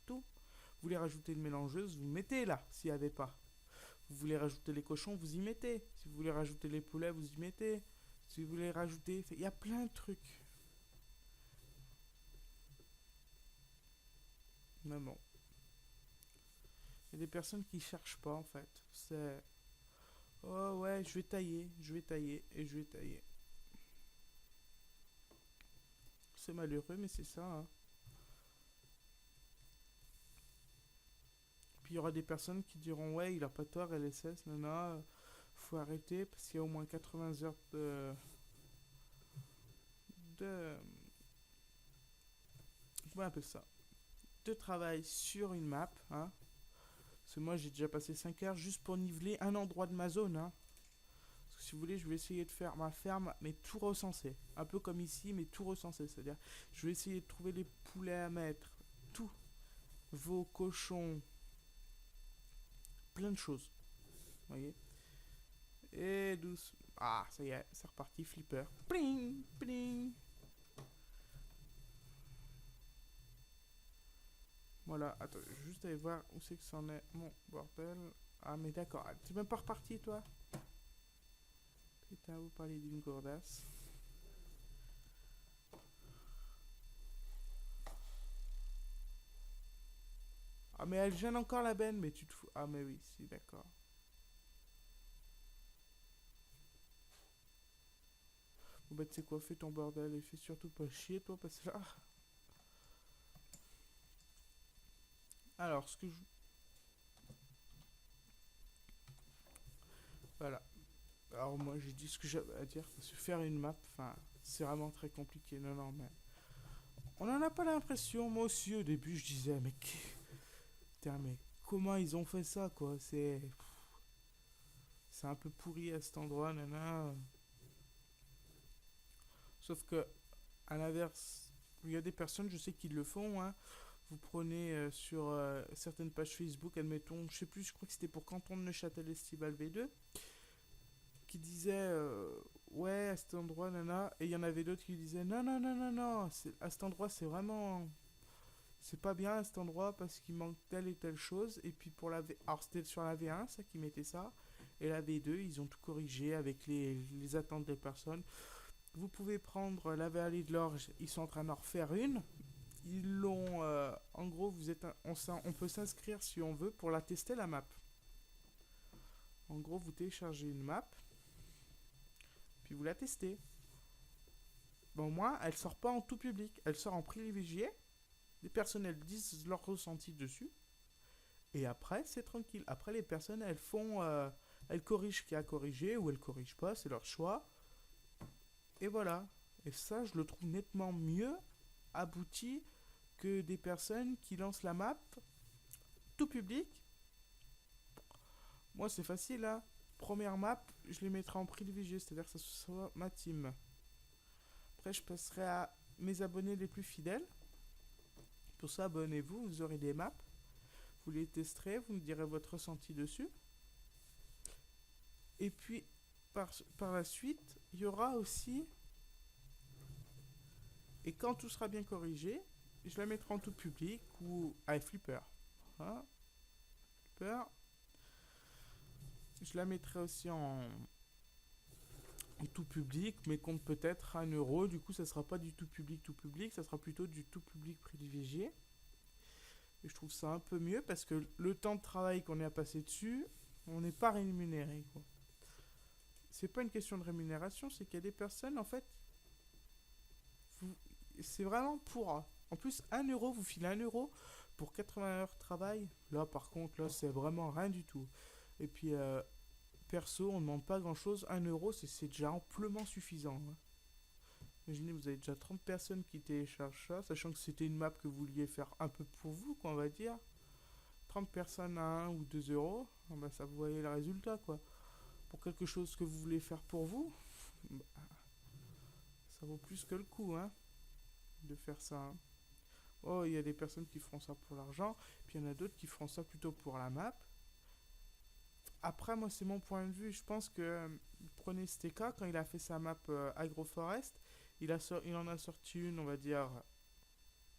Tout. Vous voulez rajouter une mélangeuse, vous mettez là, s'il n'y avait pas. Vous voulez rajouter les cochons, vous y mettez. Si vous voulez rajouter les poulets, vous y mettez. Si vous voulez rajouter... Il y a plein de trucs. Mais bon. Il y a des personnes qui cherchent pas, en fait. C'est... Oh ouais, je vais tailler, je vais tailler, et je vais tailler. C'est malheureux, mais c'est ça, hein. Puis il y aura des personnes qui diront ouais, il a pas tort, LSS, nana, faut arrêter parce qu'il y a au moins 80 heures de comment on appelle ça, de travail sur une map, hein. Parce que moi j'ai déjà passé 5 heures juste pour niveler un endroit de ma zone, hein. Parce que si vous voulez, je vais essayer de faire ma ferme, mais tout recensé. Un peu comme ici, mais tout recensé. C'est-à-dire, je vais essayer de trouver les poulets à mettre, tout, vos cochons, plein de choses. Vous voyez. Et douce. Ah, ça y est, c'est reparti, flipper. Pling, pling. Voilà, attends, je vais juste aller voir où c'est que c'en est, mon bordel. Ah, mais d'accord, ah, t'es même pas reparti, toi? Putain, vous parlez d'une gourdasse. Ah, mais elle gêne encore la benne, mais tu te fous. Ah, mais oui, si, d'accord. Bon, bah, tu sais quoi, fais ton bordel et fais surtout pas chier, toi, parce que là. Alors, ce que je. Voilà. Alors, moi, j'ai dit ce que j'avais à dire, parce que faire une map, enfin, c'est vraiment très compliqué. Non, non, mais. On en a pas l'impression. Moi aussi, au début, je disais, mais. Putain, mais comment ils ont fait ça, quoi? C'est un peu pourri à cet endroit, nana. Sauf que, à l'inverse, il y a des personnes, je sais, qui le font, hein. Vous prenez sur certaines pages Facebook, admettons, je sais plus, je crois que c'était pour Canton de Neuchâtel Estival V2, qui disait ouais, à cet endroit, nana, et il y en avait d'autres qui disaient non, non, non, non, non, à cet endroit, c'est vraiment. C'est pas bien à cet endroit parce qu'il manque telle et telle chose. Et puis pour la V. Alors c'était sur la V1, ça qui mettait ça. Et la V2, ils ont tout corrigé avec les attentes des personnes. Vous pouvez prendre la vallée de l'Orge, ils sont en train d'en refaire une. Ils l'ont. En gros, on peut s'inscrire si on veut pour la tester la map. En gros, vous téléchargez une map, puis vous la testez. Bon, moi, elle sort pas en tout public, elle sort en privilégié. Les personnels disent leur ressenti dessus. Et après, c'est tranquille. Après, les personnes, elles font. Elles corrigent ce qu'il y a à corriger ou elles corrigent pas, c'est leur choix. Et voilà. Et ça, je le trouve nettement mieux abouti que des personnes qui lancent la map tout public. Moi, c'est facile, hein. Première map, je les mettrai en privilégié, c'est-à-dire que ce soit ma team. Après, je passerai à mes abonnés les plus fidèles. Pour ça, abonnez-vous, vous aurez des maps. Vous les testerez, vous me direz votre ressenti dessus. Et puis, par la suite, il y aura aussi. Et quand tout sera bien corrigé, je la mettrai en tout public ou. Ah, Flipper. Hein, Flipper. Je la mettrai aussi en tout public, mais compte peut-être 1 euro. Du coup, ça sera pas du tout public, ça sera plutôt du tout public privilégié. Et je trouve ça un peu mieux parce que le temps de travail qu'on est à passer dessus, on n'est pas rémunéré, quoi. C'est pas une question de rémunération, c'est qu'il y a des personnes, en fait, c'est vraiment pour. En plus, 1 euro, vous filez 1 euro pour 80 heures de travail. Là, par contre, là, c'est vraiment rien du tout. Et puis, perso, on ne demande pas grand chose. 1 euro, c'est déjà amplement suffisant, hein. Imaginez, vous avez déjà 30 personnes qui téléchargent ça, sachant que c'était une map que vous vouliez faire un peu pour vous, quoi, on va dire. 30 personnes à 1 ou 2 euros, bah, ça vous voyez le résultat, quoi. Pour quelque chose que vous voulez faire pour vous, bah, ça vaut plus que le coup, hein, de faire ça, hein. Oh, il y a des personnes qui feront ça pour l'argent, puis il y en a d'autres qui feront ça plutôt pour la map. Après, moi, c'est mon point de vue. Je pense que prenez STK, quand il a fait sa map Agroforest, il en a sorti une, on va dire,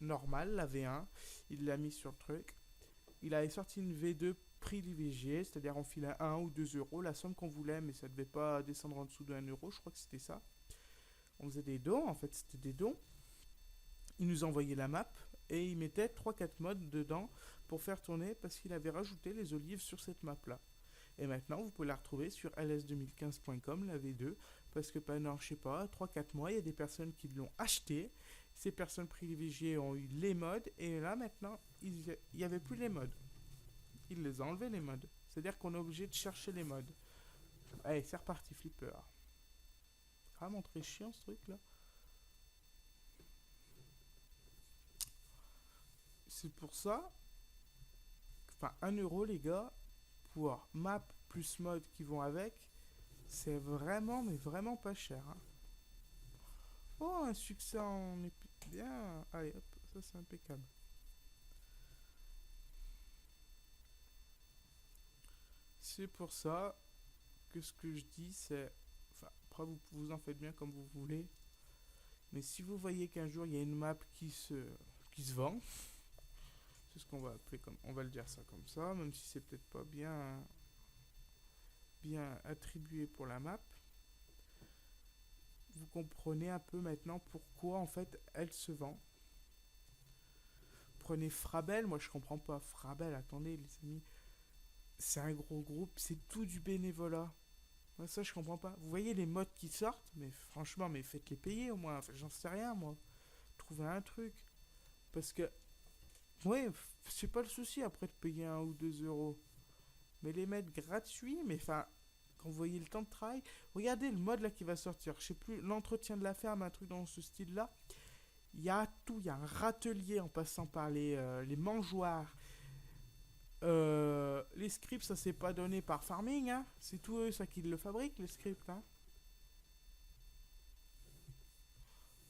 normale, la V1. Il l'a mis sur le truc. Il avait sorti une V2 privilégiée, c'est-à-dire on filait 1 ou 2 euros, la somme qu'on voulait, mais ça devait pas descendre en dessous de 1 euro, je crois que c'était ça. On faisait des dons, en fait, c'était des dons. Il nous envoyait la map et il mettait 3-4 modes dedans pour faire tourner parce qu'il avait rajouté les olives sur cette map-là. Et maintenant, vous pouvez la retrouver sur ls2015.com, la V2, parce que pendant, je sais pas, 3-4 mois, il y a des personnes qui l'ont acheté. Ces personnes privilégiées ont eu les modes, et là, maintenant, il n'y avait plus les modes. Il les a enlevés, les modes. C'est-à-dire qu'on est obligé de chercher les modes. Allez, c'est reparti, Flipper. Vraiment très chiant, ce truc-là. C'est pour ça, enfin, 1 euro, les gars, pour map plus mode qui vont avec, c'est vraiment, mais vraiment pas cher, hein. Oh, un succès en bien. Allez, hop, ça c'est impeccable. C'est pour ça que ce que je dis, c'est... Enfin, après, vous en faites bien comme vous voulez. Mais si vous voyez qu'un jour, il y a une map qui se vend, c'est ce qu'on va appeler comme... On va le dire ça comme ça, même si c'est peut-être pas bien attribué pour la map. Vous comprenez un peu maintenant pourquoi, en fait, elle se vend. Prenez Frabel, moi je comprends pas. Frabel, attendez les amis, c'est un gros groupe, c'est tout du bénévolat. Moi ça je comprends pas. Vous voyez les modes qui sortent, mais franchement, mais faites-les payer au moins. Enfin, j'en sais rien moi. Trouvez un truc. Parce que, ouais, c'est pas le souci après de payer 1 ou 2 euros. Mais les mettre gratuits, mais enfin, quand vous voyez le temps de travail, regardez le mode là qui va sortir. Je sais plus, l'entretien de la ferme, un truc dans ce style là. Il y a tout, il y a un râtelier en passant par les mangeoires. Les scripts, ça c'est pas donné par Farming, hein. C'est tout eux, ça qui le fabrique, les scripts, hein.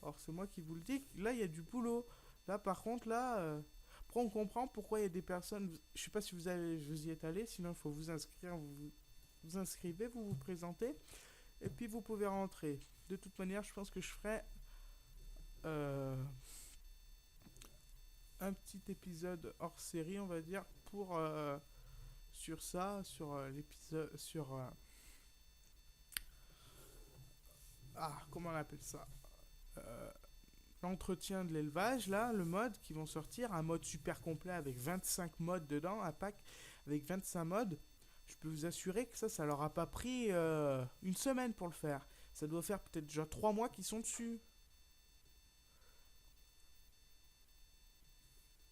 Or, c'est moi qui vous le dis, là il y a du boulot. Là par contre, là, après on comprend pourquoi il y a des personnes. Je sais pas si vous y êtes allé, sinon il faut vous inscrire. Vous inscrivez, vous vous présentez, et puis vous pouvez rentrer. De toute manière, je pense que je ferai euh, un petit épisode hors série, on va dire, pour sur ça, sur l'épisode, sur comment on appelle ça, Euh, l'entretien de l'élevage, là, le mode qui vont sortir, un mode super complet avec 25 modes dedans, un pack avec 25 modes. Je peux vous assurer que ça leur a pas pris une semaine pour le faire. Ça doit faire peut-être déjà 3 mois qu'ils sont dessus.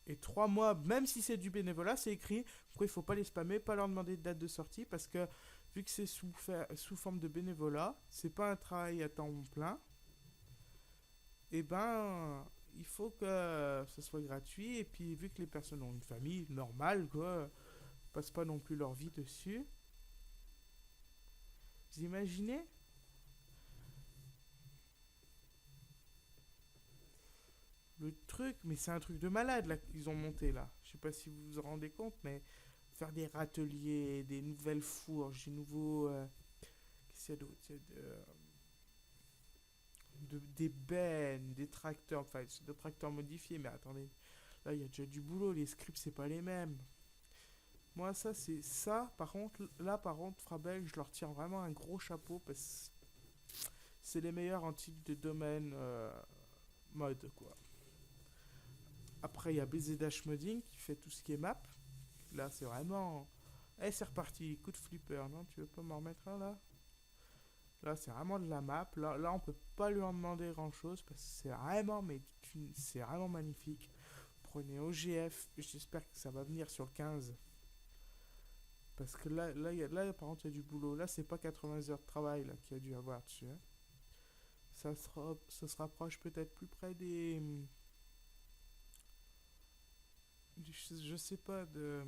Et 3 mois, même si c'est du bénévolat, c'est écrit. Pourquoi il faut pas les spammer, pas leur demander de date de sortie, parce que vu que c'est sous forme de bénévolat, c'est pas un travail à temps plein. Et ben, il faut que ce soit gratuit. Et puis, vu que les personnes ont une famille normale, quoi, passent pas non plus leur vie dessus. Vous imaginez? Le truc, mais c'est un truc de malade là qu'ils ont monté là. Je sais pas si vous vous en rendez compte, mais faire des râteliers, des nouvelles fourches, des nouveaux. Qu'est-ce qu'il y a d'autre? Il y a des bennes, des tracteurs, enfin, c'est des tracteurs modifiés, mais attendez, là il y a déjà du boulot, les scripts c'est pas les mêmes. Moi, ça, c'est ça, par contre, là, par contre, Frabel, je leur tire vraiment un gros chapeau parce que c'est les meilleurs en type de domaine mode, quoi. Après, il y a BZH Modding qui fait tout ce qui est map. Là, c'est vraiment. Eh, c'est reparti, coup de flipper, non? Tu veux pas m'en remettre un là? Là, c'est vraiment de la map. Là, on peut pas lui en demander grand chose parce que c'est vraiment, mais c'est vraiment magnifique. Prenez OGF, j'espère que ça va venir sur le 15. Parce que là par contre, il y a du boulot. Là, c'est pas 80 heures de travail là, qu'il y a dû avoir dessus, hein. Ça se rapproche peut-être plus près je sais pas, de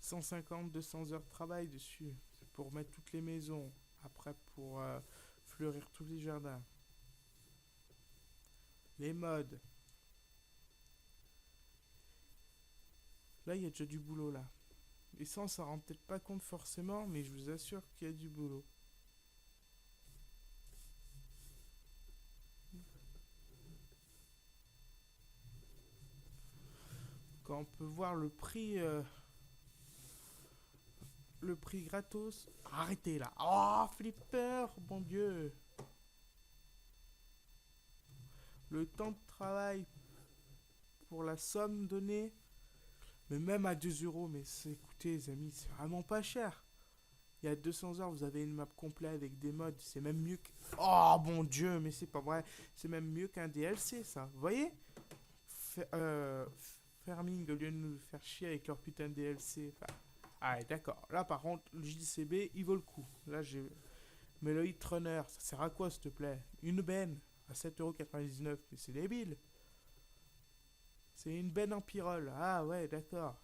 150-200 heures de travail dessus. C'est pour mettre toutes les maisons. Après, pour fleurir tous les jardins. Les modes. Là, il y a déjà du boulot là. Et ça, on s'en rend peut-être pas compte forcément, mais je vous assure qu'il y a du boulot. Quand on peut voir le prix gratos. Arrêtez là. Oh, flipper, bon Dieu. Le temps de travail pour la somme donnée. Mais même à 2 euros, mais écoutez, les amis, c'est vraiment pas cher. Il y a 200 heures, vous avez une map complète avec des mods. C'est même mieux que. Oh, bon Dieu, mais c'est pas vrai. C'est même mieux qu'un DLC, ça. Vous voyez? Farming, au lieu de nous faire chier avec leur putain de DLC. Enfin, ah, d'accord. Là, par contre, le JCB, il vaut le coup. Là, j'ai. Meloid Runner, ça sert à quoi, s'il te plaît? Une benne à 7,99€. Mais c'est débile. C'est une benne en pyrrole. Ah, ouais, d'accord.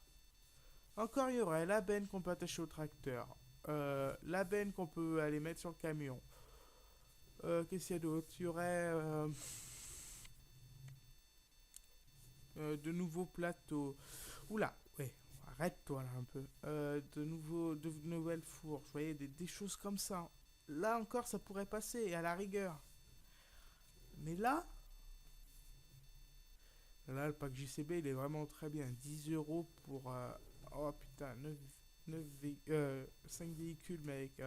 Encore, il y aurait la benne qu'on peut attacher au tracteur. La benne qu'on peut aller mettre sur le camion. Qu'est-ce qu'il y a d'autre? Il y aurait de nouveaux plateaux. Oula, ouais. Arrête-toi là un peu. De nouvelles fourches. Vous voyez, des choses comme ça. Là encore, ça pourrait passer, à la rigueur. Mais là, le pack JCB, il est vraiment très bien. 10 € pour... oh putain, 5 véhicules, mais avec...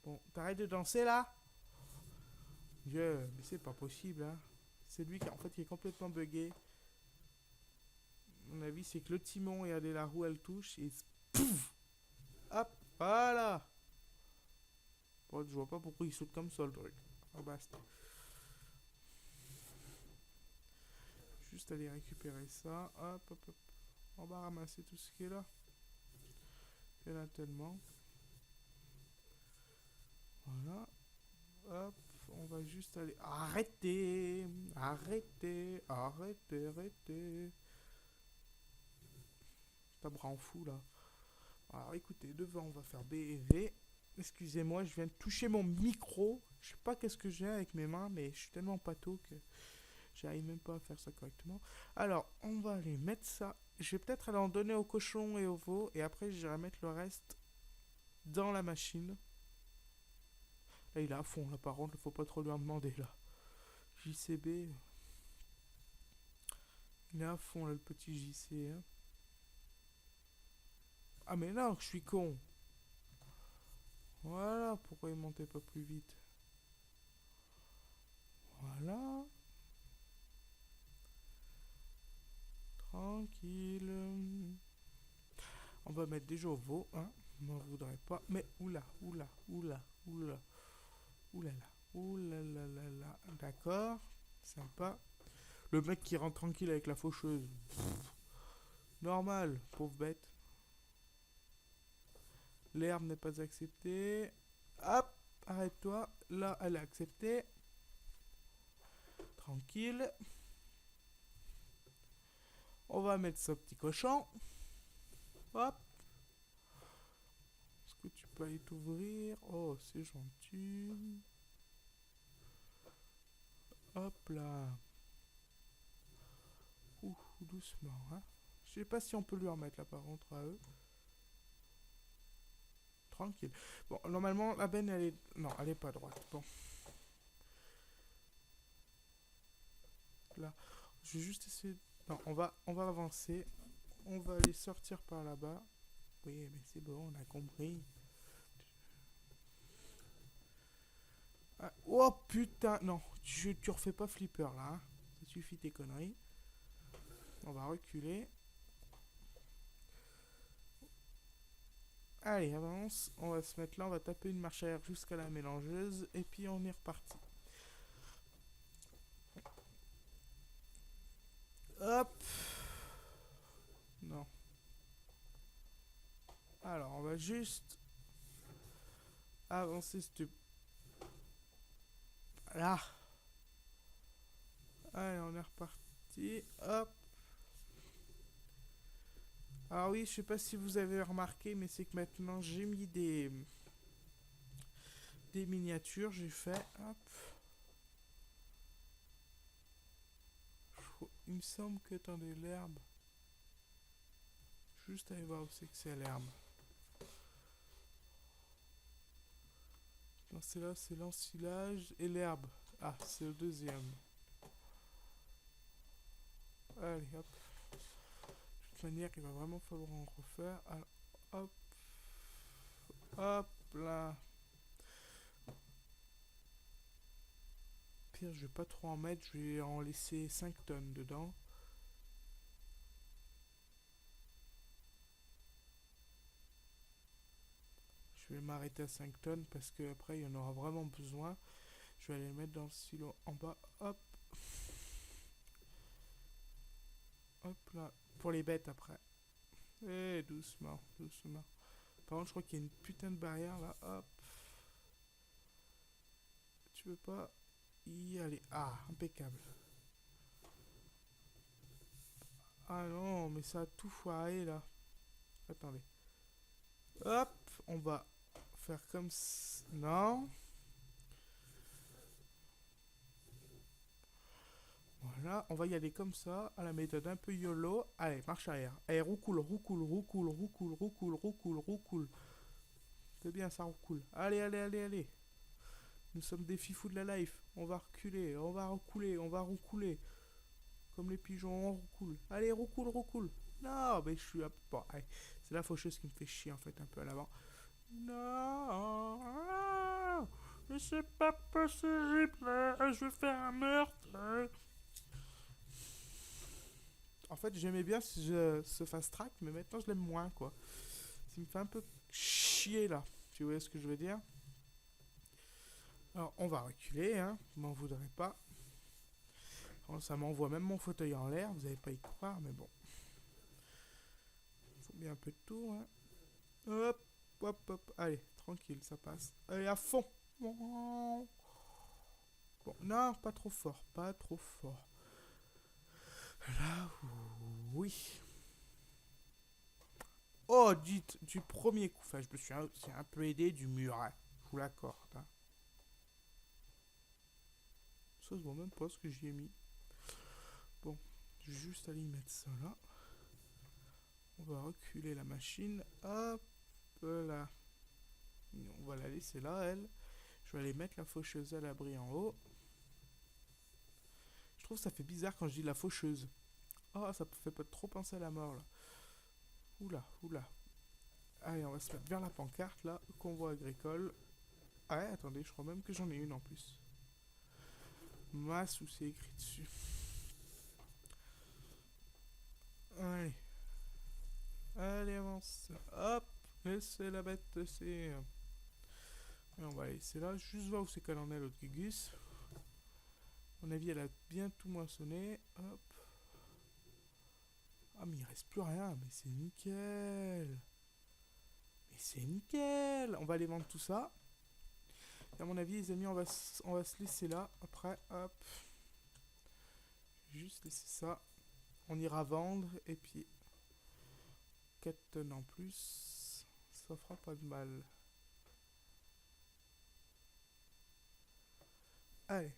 Bon, t'arrêtes de danser là. Mais c'est pas possible, hein. C'est lui qui, en fait, qui est complètement buggé. Mon avis, c'est que le timon et la roue, elle touche et... Pouf. Hop, voilà. Bon, je vois pas pourquoi il saute comme ça, le truc. Ah, basta. Juste aller récupérer ça. Hop, hop, hop. On va ramasser tout ce qui est là. Il y en a tellement. Voilà. Hop, on va juste aller... Arrêtez. Arrêtez. Arrêtez, arrêtez. Ta bras en fou, là. Alors, écoutez, devant, on va faire B et V. Excusez-moi, je viens de toucher mon micro. Je sais pas qu'est-ce que j'ai avec mes mains, mais je suis tellement pâteau que j'arrive même pas à faire ça correctement. Alors, on va aller mettre ça. Je vais peut-être aller en donner aux cochons et aux veaux. Et après, je vais mettre le reste dans la machine. Là, il est à fond, là, par contre, il faut pas trop lui en demander, là. JCB. Il est à fond, là, le petit JC. Hein. Ah, mais non, je suis con. Voilà, pourquoi il montait pas plus vite. Voilà. Tranquille. On va mettre déjà au veau, hein. On n'en voudrait pas. Mais oula, oula, oula, oula, oula, oula, oula, là, là. D'accord. Sympa. Le mec qui rentre tranquille avec la faucheuse. Pff, normal, pauvre bête. L'herbe n'est pas acceptée. Hop, arrête-toi. Là, elle est acceptée. Tranquille. On va mettre ce petit cochon. Hop. Est-ce que tu peux aller t'ouvrir? Oh, c'est gentil. Hop là. Ouh, doucement, hein. Je sais pas si on peut lui en mettre là par contre à eux. Tranquille. Bon, normalement, la benne, elle est... Non, elle est pas droite. Bon. Là, je vais juste essayer... Non, on va avancer. On va aller sortir par là-bas. Oui, mais c'est bon, on a compris. Ah, oh putain, non, tu refais pas flipper là. Hein. Ça suffit tes conneries. On va reculer. Allez, avance. On va se mettre là, on va taper une marche arrière jusqu'à la mélangeuse. Et puis on est reparti. Hop. Non. Alors, on va juste avancer là. Allez, on est reparti. Hop. Alors oui, je sais pas si vous avez remarqué, mais c'est que maintenant j'ai mis des miniatures. J'ai fait. Hop. Il me semble que, attendez, l'herbe. Juste aller voir où c'est que c'est l'herbe. Non, c'est là, c'est l'ensilage et l'herbe. Ah, c'est le deuxième. Allez, hop. De toute manière, il va vraiment falloir en refaire. Alors, hop. Hop là. Pire, je vais pas trop en mettre. Je vais en laisser 5 tonnes dedans. Je vais m'arrêter à 5 tonnes parce que après il y en aura vraiment besoin. Je vais aller le mettre dans le silo en bas. Hop. Hop là. Pour les bêtes après. Eh, doucement, doucement. Par contre, je crois qu'il y a une putain de barrière là. Hop. Tu veux pas y aller? Ah, impeccable. Ah non, mais ça a tout foiré là. Attendez. Hop, on va faire comme... Non. Voilà, on va y aller comme ça, à la méthode un peu YOLO. Allez, marche arrière. Allez, roucoule, roucoule, roucoule, roucoule, roucoule, roucoule, roucoule. C'est bien, ça roucoule. Allez, allez, allez, allez. Nous sommes des fifous de la life. On va reculer, on va recouler, on va roucouler. Comme les pigeons, on roucoule. Allez, roucoule, roucoule. Non, mais je suis... Bon, allez. C'est la faucheuse qui me fait chier, en fait, un peu à l'avant. Non, mais c'est pas possible. Je vais faire un meurtre. En fait, j'aimais bien ce fast track, mais maintenant je l'aime moins, quoi. Ça me fait un peu chier, là. Tu vois ce que je veux dire? Alors, on va reculer, hein. Vous m'en voudrez pas. Alors, ça m'envoie même mon fauteuil en l'air. Vous n'allez pas y croire, mais bon. Il faut bien un peu de tout, hein. Hop, hop, hop. Allez, tranquille, ça passe. Allez, à fond. Bon, non, pas trop fort, pas trop fort. Là, oui. Oh, dites, du premier coup. Enfin, je me suis un peu aidé du mur, hein. Je vous l'accorde, hein. Ça se voit même pas ce que j'y ai mis. Bon, juste aller y mettre ça là. On va reculer la machine. Hop là. On va la laisser là, elle. Je vais aller mettre la faucheuse à l'abri en haut. Je trouve que ça fait bizarre quand je dis la faucheuse. Oh, ça fait pas trop penser à la mort là. Oula, oula. Allez, on va se mettre vers la pancarte là. Convoi agricole. Ah ouais, attendez, je crois même que j'en ai une en plus. Masse où c'est écrit dessus. Allez. Allez, avance. Hop. Laissez la bête, c'est... Et on va la laisser là. Juste voir où c'est qu'elle en est, l'autre Gugus. À mon avis, elle a bien tout moissonné. Hop. Ah, mais il reste plus rien. Mais c'est nickel. Mais c'est nickel. On va aller vendre tout ça. Et à mon avis, les amis, on va se laisser là. Après, hop. Juste laisser ça. On ira vendre. Et puis, 4 tonnes en plus. Ça fera pas de mal. Allez.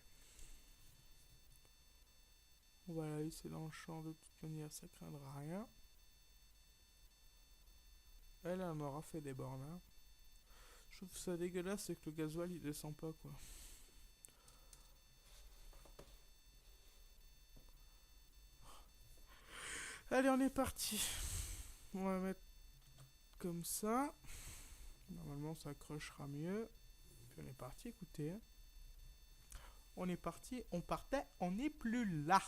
On va la laisser dans le champ. De toute manière, ça craindra rien. Elle en aura fait des bornes. Hein. Je trouve ça dégueulasse, c'est que le gasoil il descend pas, quoi. Allez, on est parti. On va mettre comme ça. Normalement, ça accrochera mieux. Puis on est parti, écoutez. Hein. On est parti, on partait, on n'est plus là.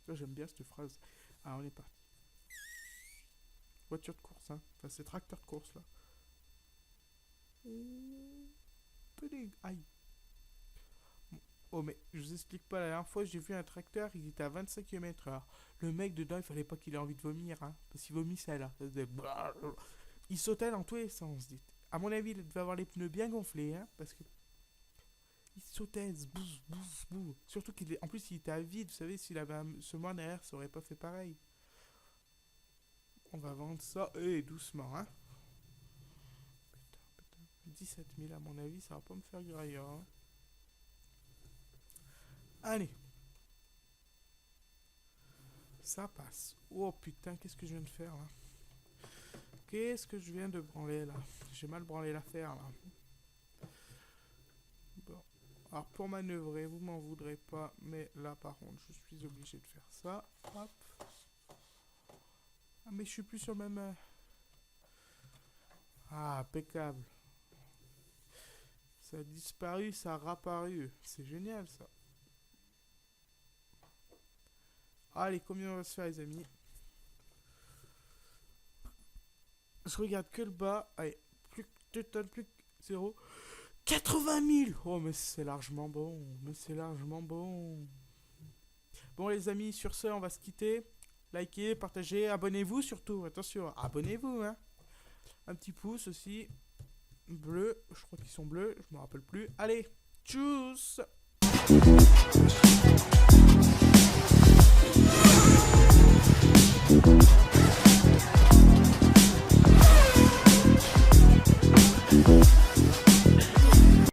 J'aime bien cette phrase. Ah, on est parti. Voiture de course, hein. Enfin, c'est tracteur de course, là. Aïe. Oh, mais je vous explique pas, la dernière fois j'ai vu un tracteur, il était à 25 km/h. Le mec dedans, il fallait pas qu'il ait envie de vomir, hein, parce qu'il vomissait là. Il sautait dans tous les sens, dites. À mon avis, il devait avoir les pneus bien gonflés, hein, parce que. Il sautait, zbouz, zbouz, zbouz. Surtout qu'en plus, il était à vide, vous savez, s'il avait un semoir derrière, ça aurait pas fait pareil. On va vendre ça, et doucement, hein. Putain. 17 000 à mon avis, ça va pas me faire grailler, hein. Allez. Ça passe. Oh putain, qu'est-ce que je viens de faire là? Qu'est-ce que je viens de branler là? J'ai mal branlé l'affaire là. Bon. Alors pour manœuvrer, vous m'en voudrez pas, mais là par contre, je suis obligé de faire ça. Hop. Ah mais je suis plus sur le même... Ah, impeccable. Ça a disparu, ça a réapparu. C'est génial ça. Allez, combien on va se faire les amis? Je regarde que le bas. Allez, plus que 2 tonnes, plus que 0. 80 000. Oh, mais c'est largement bon. Mais c'est largement bon. Bon, les amis, sur ce, on va se quitter. Likez, partagez, abonnez-vous surtout. Attention, abonnez-vous. Hein. Un petit pouce aussi. Bleu. Je crois qu'ils sont bleus. Je me rappelle plus. Allez, tchuss.